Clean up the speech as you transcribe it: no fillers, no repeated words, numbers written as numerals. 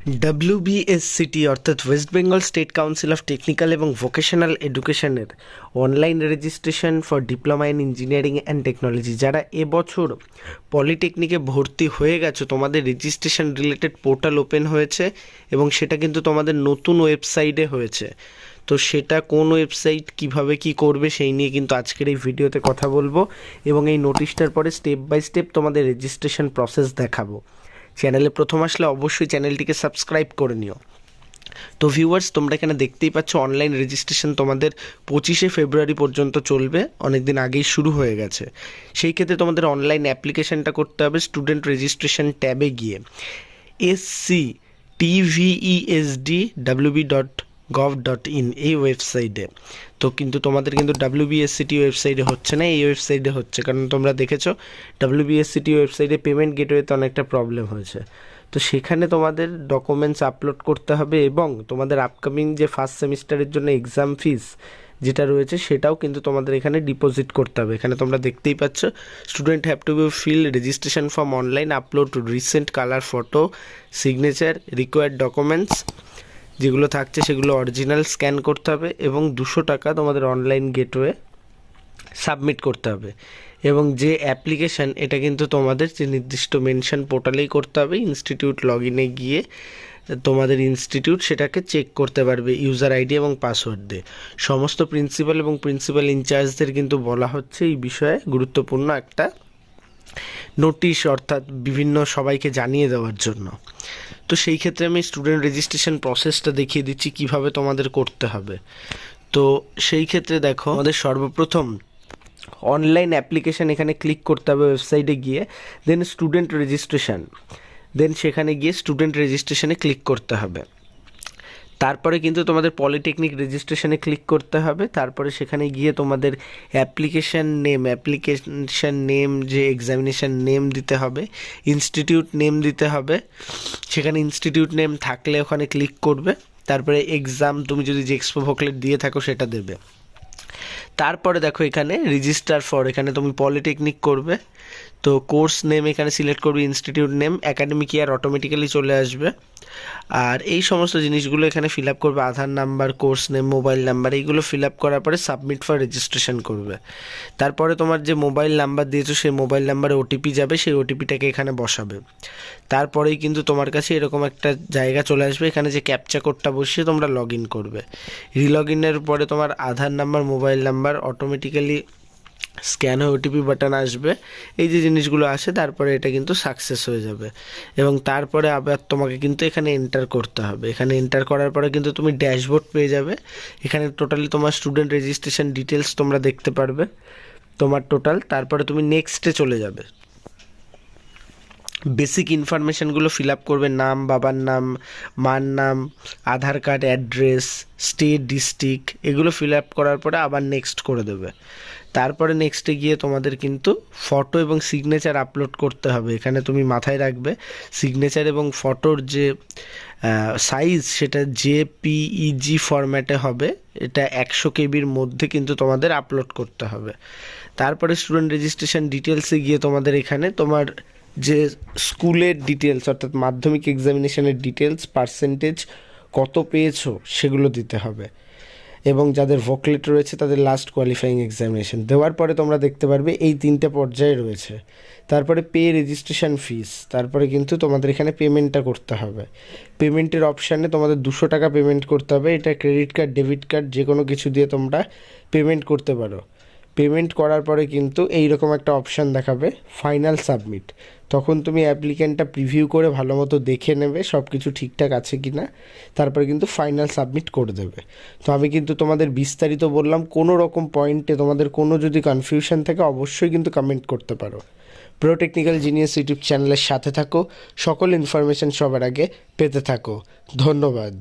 WbScte অর্থাৎ West Bengal state council of technical এবং vocational এডুকেশনের online registration for diploma in engineering and technology, যারা এবছর পলিটেকনিকে ভর্তি হয়ে গেছো, তোমাদের রেজিস্ট্রেশন রিলেটেড পোর্টাল ওপেন হয়েছে এবং সেটা কিন্তু তোমাদের নতুন ওয়েবসাইটে হয়েছে। তো সেটা কোন ওয়েবসাইট, কিভাবে কি করবে সেই নিয়ে কিন্তু আজকের এই ভিডিওতে কথা বলবো এবং এই নোটিশটার পরে স্টেপ বাই স্টেপ তোমাদের রেজিস্ট্রেশন প্রসেস দেখাবো। চ্যানেলে প্রথম আসলে অবশ্যই চ্যানেলটিকে সাবস্ক্রাইব করে নিও। তো ভিউয়ার্স, তোমরা এখানে দেখতেই পাচ্ছ অনলাইন রেজিস্ট্রেশন তোমাদের 25শে ফেব্রুয়ারি পর্যন্ত চলবে, অনেক দিন আগেই শুরু হয়ে গেছে। সেই ক্ষেত্রে তোমাদের অনলাইন অ্যাপ্লিকেশনটা করতে হবে স্টুডেন্ট রেজিস্ট্রেশন ট্যাবে গিয়ে sctvesdwb.gov.in এই ওয়েবসাইটে। তো কিন্তু তোমাদের কিন্তু WbScte ওয়েবসাইটে হচ্ছে না, এই ওয়েবসাইটে হচ্ছে, কারণ তোমরা দেখেছো WbScte ওয়েবসাইটে পেমেন্ট গেটওয়েতে অনেকটা প্রবলেম হয়েছে। তো সেখানে তোমাদের ডকুমেন্টস আপলোড করতে হবে এবং তোমাদের আপকামিং যে ফার্স্ট সেমিস্টারের জন্য এক্সাম ফিস যেটা রয়েছে সেটাও কিন্তু তোমাদের এখানে ডিপোজিট করতে হবে। এখানে তোমরা দেখতেই পাচ্ছ student have to fill registration form online, upload recent colour photo, signature, required documents যেগুলো থাকছে সেগুলো অরিজিনাল স্ক্যান করতে হবে এবং 200 টাকা তোমাদের অনলাইন গেটওয়ে সাবমিট করতে হবে। এবং যে অ্যাপ্লিকেশান, এটা কিন্তু তোমাদের যে নির্দিষ্ট মেনশন পোর্টালেই করতে হবে। ইনস্টিটিউট লগ ইনে গিয়ে তোমাদের ইনস্টিটিউট সেটাকে চেক করতে পারবে ইউজার আইডি এবং পাসওয়ার্ড দিয়ে। সমস্ত প্রিন্সিপাল এবং প্রিন্সিপাল ইনচার্জদের কিন্তু বলা হচ্ছে এই বিষয়ে গুরুত্বপূর্ণ একটা নোটিশ, অর্থাৎ বিভিন্ন সবাইকে জানিয়ে দেওয়ার জন্য। তো সেই ক্ষেত্রে আমি স্টুডেন্ট রেজিস্ট্রেশন প্রসেসটা দেখিয়ে দিচ্ছি কিভাবে তোমাদের করতে হবে। তো সেই ক্ষেত্রে দেখো, আমাদের সর্বপ্রথম অনলাইন অ্যাপ্লিকেশান এখানে ক্লিক করতে হবে ওয়েবসাইটে গিয়ে, দেন স্টুডেন্ট রেজিস্ট্রেশন, দেন সেখানে গিয়ে স্টুডেন্ট রেজিস্ট্রেশনে ক্লিক করতে হবে। তারপরে কিন্তু তোমাদের পলিটেকনিক রেজিস্ট্রেশনে ক্লিক করতে হবে। তারপরে সেখানে গিয়ে তোমাদের অ্যাপ্লিকেশান নেম যে এক্সামিনেশান নেম দিতে হবে, ইনস্টিটিউট নেম দিতে হবে। সেখানে ইনস্টিটিউট নেম থাকলে ওখানে ক্লিক করবে। তারপরে এক্সাম তুমি যদি যে এক্সপো ভোকলেট দিয়ে থাকো সেটা দেবে। তারপরে দেখো এখানে রেজিস্টার ফর, এখানে তুমি পলিটেকনিক করবে। তো কোর্স নেম এখানে সিলেক্ট করবে, institute name, academic year automatically চলে আসবে। আর এই সমস্ত জিনিসগুলো এখানে ফিল আপ করবে, Aadhaar number, course name, mobile number, এইগুলো ফিল আপ করার পরে সাবমিট ফর রেজিস্ট্রেশন করবে। তারপরে তোমার যে মোবাইল নাম্বার দিয়েছো সেই মোবাইল নাম্বারে ওটিপি যাবে, সেই ওটিপিটাকে এখানে বসাবে। তারপরেই কিন্তু তোমার কাছে এরকম একটা জায়গা চলে আসবে, এখানে যে ক্যাপচা কোডটা বসিয়ে তোমরা লগ ইন করবে। রিলগ ইনের পরে তোমার Aadhaar number, mobile number automatically scan হয়ে ওটিপি বাটন আসবে, এই যে জিনিসগুলো আসে, তারপরে এটা কিন্তু সাকসেস হয়ে যাবে। এবং তারপরে আবার তোমাকে কিন্তু এখানে এন্টার করতে হবে। এখানে এন্টার করার পরে কিন্তু তুমি ড্যাশবোর্ড পেয়ে যাবে। এখানে টোটালি তোমার স্টুডেন্ট রেজিস্ট্রেশন ডিটেলস তোমরা দেখতে পারবে, তোমার টোটাল। তারপরে তুমি নেক্সটে চলে যাবে, বেসিক ইনফরমেশানগুলো ফিল আপ করবে, নাম, বাবার নাম, মার নাম, আধার কার্ড, অ্যাড্রেস, স্টেট, ডিস্ট্রিক্ট, এগুলো ফিল আপ করার পরে আবার নেক্সট করে দেবে। তারপরে নেক্সটে গিয়ে তোমাদের কিন্তু ফটো এবং সিগনেচার আপলোড করতে হবে। এখানে তুমি মাথায় রাখবে সিগনেচার এবং ফটোর যে সাইজ সেটা JPEG ফরম্যাটে হবে, এটা 100 কেবির মধ্যে কিন্তু তোমাদের আপলোড করতে হবে। তারপরে স্টুডেন্ট রেজিস্ট্রেশন ডিটেলসে গিয়ে তোমাদের এখানে তোমার যে স্কুলের ডিটেলস, অর্থাৎ মাধ্যমিক এক্সামিনেশনের ডিটেলস, পার্সেন্টেজ কত পেয়েছো সেগুলো দিতে হবে। এবং যাদের ভোকলেট রয়েছে তাদের লাস্ট কোয়ালিফাইং এক্সামিনেশন দেওয়ার পরে তোমরা দেখতে পারবে এই 3টে পর্যায়ে রয়েছে। তারপরে পে রেজিস্ট্রেশন ফিস, তারপরে কিন্তু তোমাদের এখানে পেমেন্টটা করতে হবে। পেমেন্টের অপশানে তোমাদের 200 টাকা পেমেন্ট করতে হবে। এটা ক্রেডিট কার্ড, ডেবিট কার্ড যে কোনো কিছু দিয়ে তোমরা পেমেন্ট করতে পারো। পেমেন্ট করার পরে কিন্তু এইরকম একটা অপশান দেখাবে ফাইনাল সাবমিট। তখন তুমি অ্যাপ্লিকেন্টটা প্রিভিউ করে ভালো মতো দেখে নেবে সব কিছু ঠিকঠাক আছে কি না, তারপরে কিন্তু ফাইনাল সাবমিট করে দেবে। তো আমি কিন্তু তোমাদের বিস্তারিত বললাম, কোনো রকম পয়েন্টে তোমাদের কোনো যদি কনফিউশন থাকে অবশ্যই কিন্তু কমেন্ট করতে পারো। প্রো টেকনিক্যাল জিনিয়াস ইউটিউব চ্যানেলের সাথে থাকো, সকল ইনফরমেশান সবার আগে পেতে থাকো। ধন্যবাদ।